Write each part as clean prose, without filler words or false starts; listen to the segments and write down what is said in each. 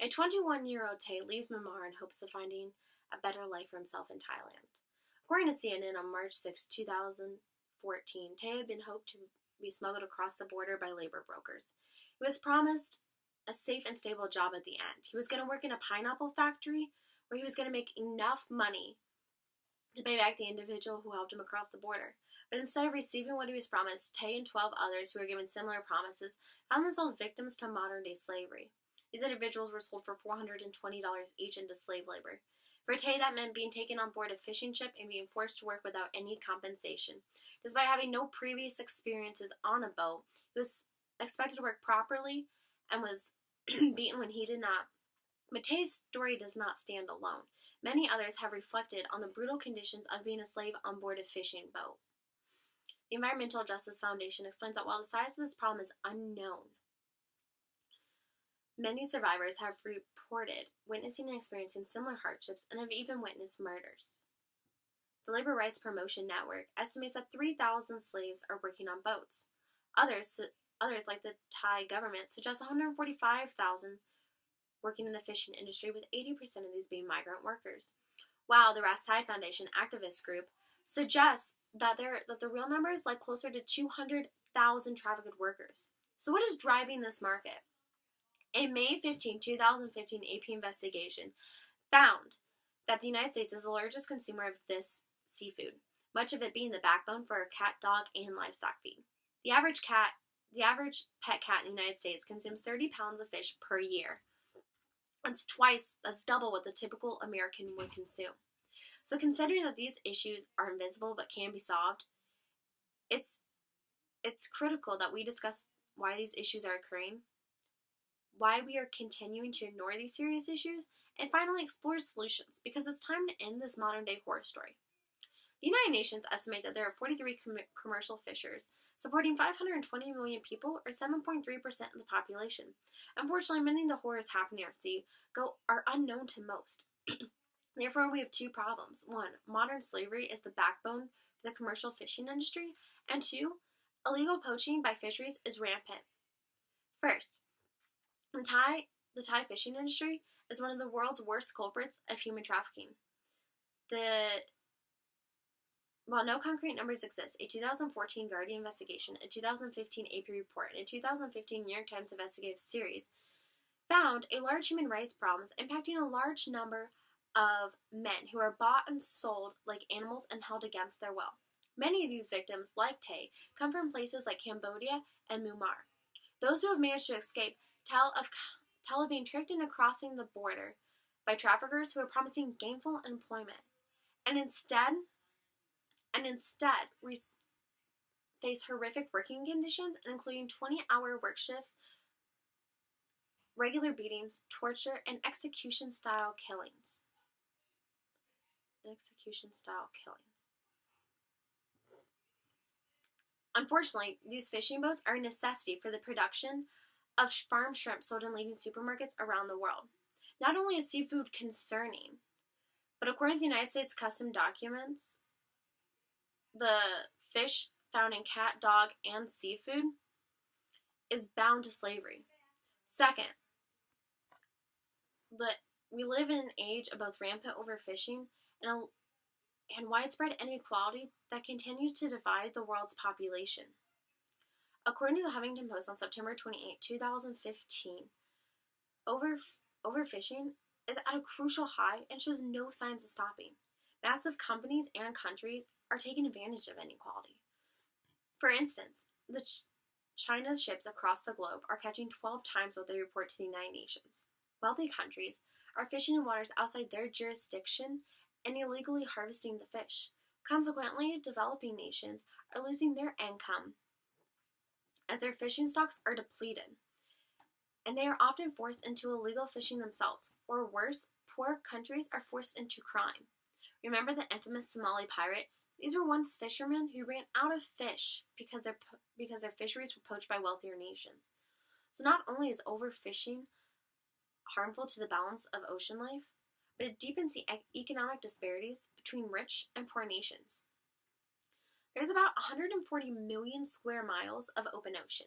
A 21-year-old Tay leaves Myanmar in hopes of finding a better life for himself in Thailand. According to CNN on March 6, 2014, Tay had been hoped to be smuggled across the border by labor brokers. He was promised a safe and stable job at the end. He was going to work in a pineapple factory where he was going to make enough money to pay back the individual who helped him across the border. But instead of receiving what he was promised, Tay and 12 others who were given similar promises found themselves victims to modern-day slavery. These individuals were sold for $420 each into slave labor. For Tay, that meant being taken on board a fishing ship and being forced to work without any compensation. Despite having no previous experiences on a boat, he was expected to work properly and was beaten when he did not. But Tay's story does not stand alone. Many others have reflected on the brutal conditions of being a slave on board a fishing boat. The Environmental Justice Foundation explains that while the size of this problem is unknown, many survivors have reported witnessing and experiencing similar hardships and have even witnessed murders. The Labor Rights Promotion Network estimates that 3,000 slaves are working on boats. Others, like the Thai government, suggest 145,000 working in the fishing industry, with 80% of these being migrant workers. While the Ras Thai Foundation activist group suggests that the real numbers lie closer to 200,000 trafficked workers. So what is driving this market? A May 15, 2015 AP investigation found that the United States is the largest consumer of this seafood, much of it being the backbone for cat, dog, and livestock feed. The average pet cat in the United States consumes 30 pounds of fish per year. That's double what the typical American would consume. So considering that these issues are invisible but can be solved, it's critical that we discuss why these issues are occurring, why we are continuing to ignore these serious issues, and finally explore solutions, because it's time to end this modern-day horror story. The United Nations estimate that there are 43 commercial fishers, supporting 520 million people, or 7.3% of the population. Unfortunately, many of the horrors happening at sea are unknown to most. Therefore, we have two problems. One, modern slavery is the backbone for the commercial fishing industry, and two, illegal poaching by fisheries is rampant. First, the Thai fishing industry is one of the world's worst culprits of human trafficking. While no concrete numbers exist, a 2014 Guardian investigation, a 2015 AP report, and a 2015 New York Times investigative series found a large human rights problems impacting a large number of men who are bought and sold like animals and held against their will. Many of these victims, like Tay, come from places like Cambodia and Myanmar. Those who have managed to escape tell of being tricked into crossing the border by traffickers who are promising gainful employment, and instead face horrific working conditions, including 20-hour work shifts, regular beatings, torture, and execution-style killings. Unfortunately, these fishing boats are a necessity for the production of farm shrimp sold in leading supermarkets around the world. Not only is seafood concerning, but according to United States Customs documents, the fish found in cat, dog, and seafood is bound to slavery. Second, we live in an age of both rampant overfishing and widespread inequality that continue to divide the world's population. According to the Huffington Post on September 28, 2015, overfishing is at a crucial high and shows no signs of stopping. Massive companies and countries are taking advantage of inequality. For instance, China's ships across the globe are catching 12 times what they report to the United Nations. Wealthy countries are fishing in waters outside their jurisdiction and illegally harvesting the fish. Consequently, developing nations are losing their income as their fishing stocks are depleted, and they are often forced into illegal fishing themselves, or worse, poor countries are forced into crime. Remember the infamous Somali pirates? These were once fishermen who ran out of fish because their fisheries were poached by wealthier nations. So not only is overfishing harmful to the balance of ocean life, but it deepens the economic disparities between rich and poor nations. There's about 140 million square miles of open ocean,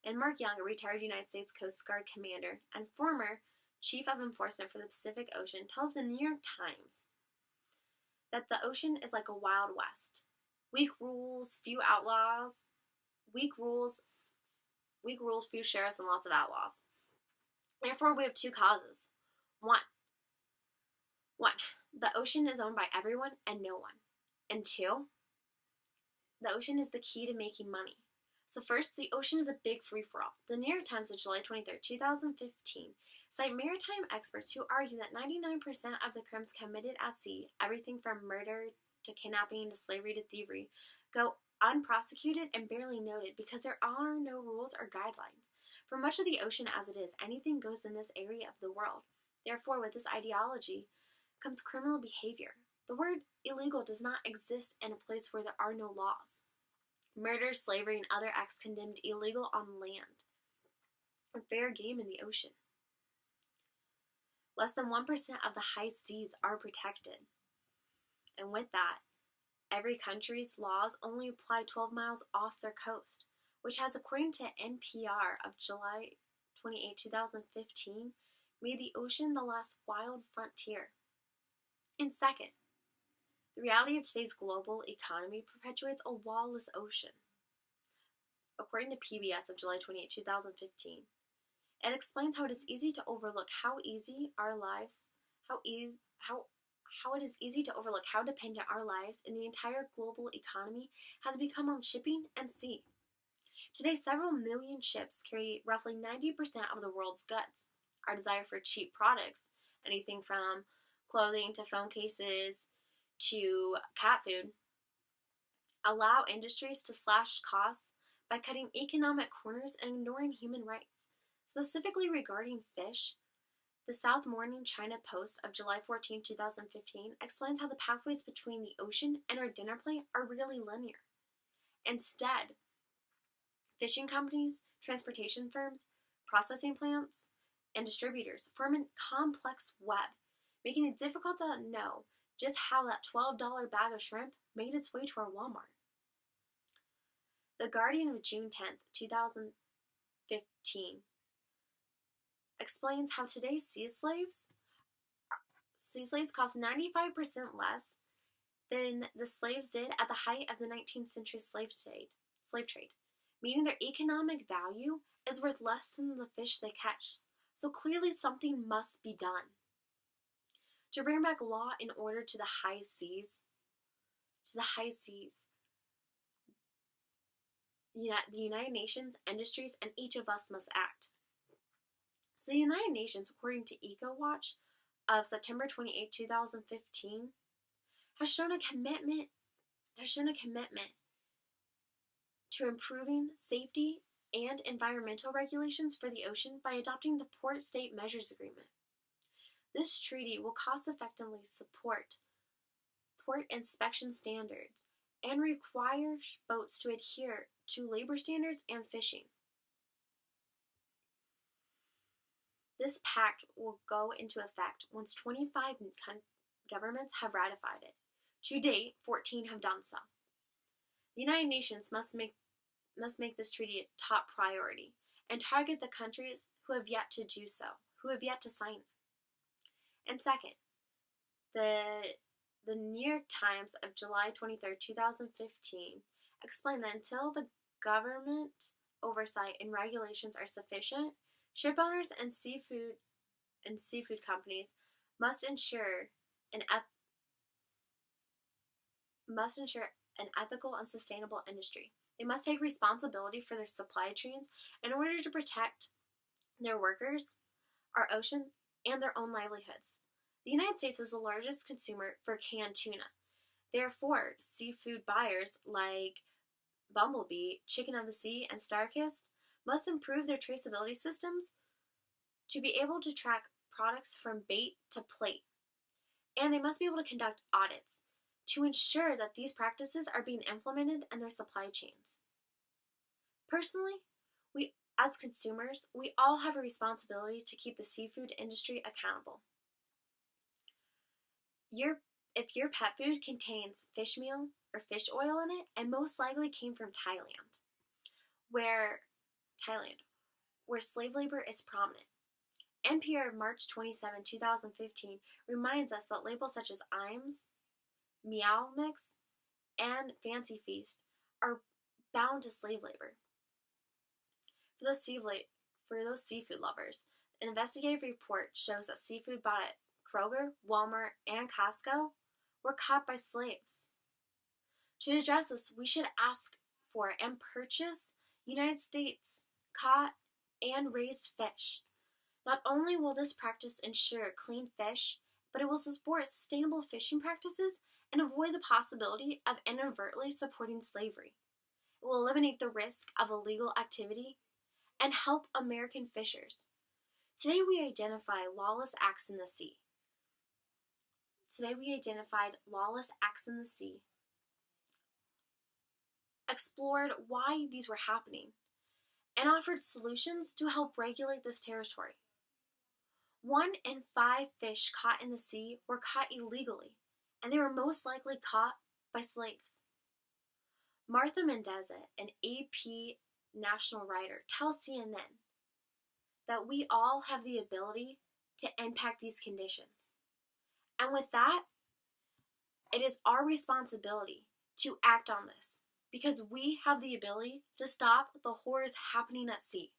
and Mark Young, a retired United States Coast Guard commander and former chief of enforcement for the Pacific Ocean, tells the New York Times that the ocean is like a Wild West. Weak rules, few outlaws. Weak rules, few sheriffs, and lots of outlaws. Therefore, we have two causes. One, the ocean is owned by everyone and no one. And two, the ocean is the key to making money. So first, the ocean is a big free-for-all. The New York Times of July 23, 2015, cite maritime experts who argue that 99% of the crimes committed at sea, everything from murder to kidnapping to slavery to thievery, go unprosecuted and barely noted because there are no rules or guidelines. For much of the ocean as it is, anything goes in this area of the world. Therefore, with this ideology comes criminal behavior. The word illegal does not exist in a place where there are no laws. Murder, slavery, and other acts condemned illegal on land are fair game in the ocean. Less than 1% of the high seas are protected. And with that, every country's laws only apply 12 miles off their coast, which has, according to NPR of July 28, 2015, made the ocean the last wild frontier. And second, the reality of today's global economy perpetuates a lawless ocean. According to PBS of July 28, 2015, it explains how it is easy to overlook how it is easy to overlook how dependent our lives and the entire global economy has become on shipping and sea. Today, several million ships carry roughly 90% of the world's goods. Our desire for cheap products, anything from clothing to phone cases to cat food, allow industries to slash costs by cutting economic corners and ignoring human rights. Specifically regarding fish, the South Morning China Post of July 14, 2015 explains how the pathways between the ocean and our dinner plate are really linear. Instead, fishing companies, transportation firms, processing plants, and distributors form a complex web, making it difficult to know just how that $12 bag of shrimp made its way to our Walmart. The Guardian of June 10, 2015 explains how today's sea slaves cost 95% less than the slaves did at the height of the 19th century slave trade, meaning their economic value is worth less than the fish they catch. So clearly something must be done to bring back law and order to the high seas. The United Nations, industries, and each of us must act. So the United Nations, according to EcoWatch of September 28, 2015, has shown a commitment to improving safety and environmental regulations for the ocean by adopting the Port State Measures Agreement. This treaty will cost-effectively support port inspection standards and require boats to adhere to labor standards and fishing. This pact will go into effect once 25 governments have ratified it. To date, 14 have done so. The United Nations must make this treaty a top priority and target the countries who have yet to do so, who have yet to sign it. And second, the New York Times of July 23, 2015 explained that until the government oversight and regulations are sufficient, ship owners and seafood companies must ensure an ethical and sustainable industry. They must take responsibility for their supply chains in order to protect their workers, our oceans, and their own livelihoods. The United States is the largest consumer for canned tuna. Therefore, seafood buyers like Bumblebee, Chicken of the Sea, and StarKist must improve their traceability systems to be able to track products from bait to plate. And they must be able to conduct audits to ensure that these practices are being implemented in their supply chains. Personally, as consumers, we all have a responsibility to keep the seafood industry accountable. If your pet food contains fish meal or fish oil in it, it most likely came from Thailand, where slave labor is prominent. NPR March 27, 2015 reminds us that labels such as Iams, Meow Mix, and Fancy Feast are bound to slave labor. For those seafood lovers, an investigative report shows that seafood bought at Kroger, Walmart, and Costco were caught by slaves. To address this, we should ask for and purchase United States caught and raised fish. Not only will this practice ensure clean fish, but it will support sustainable fishing practices and avoid the possibility of inadvertently supporting slavery. It will eliminate the risk of illegal activity and help American fishers. Today we identify lawless acts in the sea. Explored why these were happening, and offered solutions to help regulate this territory. 1 in 5 fish caught in the sea were caught illegally, and they were most likely caught by slaves. Martha Mendeza, an AP national writer, tells CNN that we all have the ability to impact these conditions. And with that, it is our responsibility to act on this, because we have the ability to stop the horrors happening at sea.